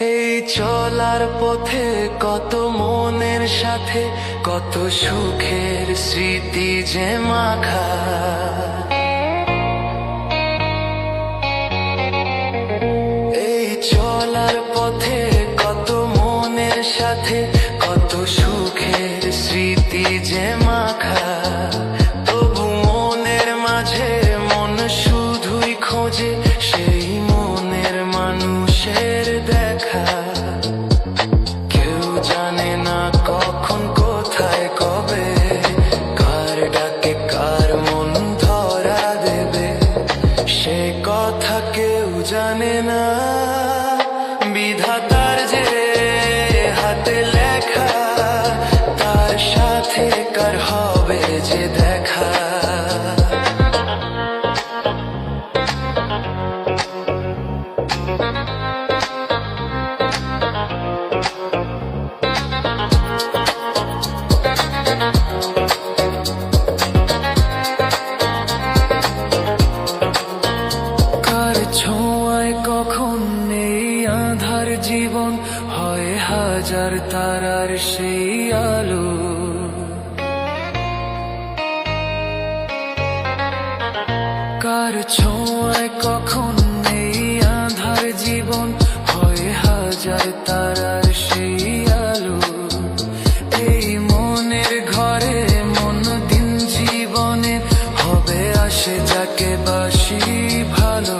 এই চলার পথে কত মনের সাথে কত সুখের স্মৃতি যে মাখা। এই চলার পথে কত মনের সাথে কত সুখের স্মৃতি যে মাখা। তবু মনের মাঝে মন শুধুই খোঁজে সেই মনের মানুষের দেখা। কেউ জানে না কখন কোথায় কবে কার ডাকে কার মন ধরা দেবে, সে কথা কেউ জানে না। বিধাতার যে হাতে লেখা তার সাথে কার হবে যে দেখা। ছোঁয়ায় কখন নেই আঁধার জীবন হয় হাজার তারার সেই আলো। কার ছোঁয়ায় কখন নেই আঁধার জীবন হয় হাজার তারার সেই আলো। এই মনের ঘরে মন দিন জীবনে হবে আসে যাকে বাসি ভালো।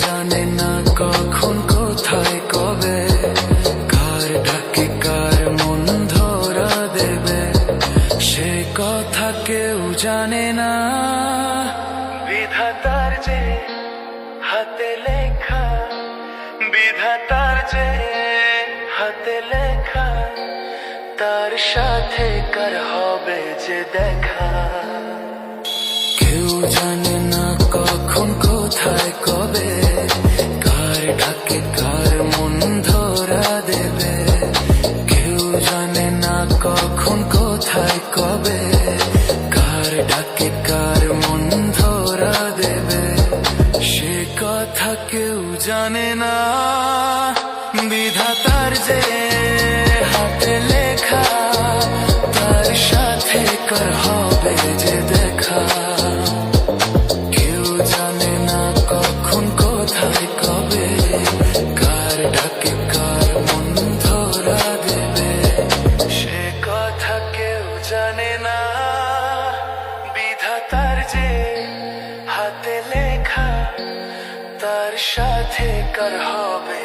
জানে না কখন কোথায় কবে কার ডাকে কার মন ধরা দেবে, সে কথা কেউ জানে না। বিধাতার যে হাতে লেখা, বিধাতার যে হাতে লেখা তার সাথে কার হবে যে দেখা। কেউ জানে না কখন কোথায় কবে কার ডাকে কার মন ধরা দেবে। কেউ জানে না কখন কোথায় কবে কার ডাকে কার মন ধরা দেবে, সে কথা কেউ জানে না। বিধাতার যে হাতে লেখা তার সাথে কার হবে যে দেখা। কেউ জানে না কখন কোথায় কবে কার ডাকে কার মন ধরা দেবে, সে কথা কেউ জানে না। বিধাতার যে হাতে লেখা তার সাথে কার হবে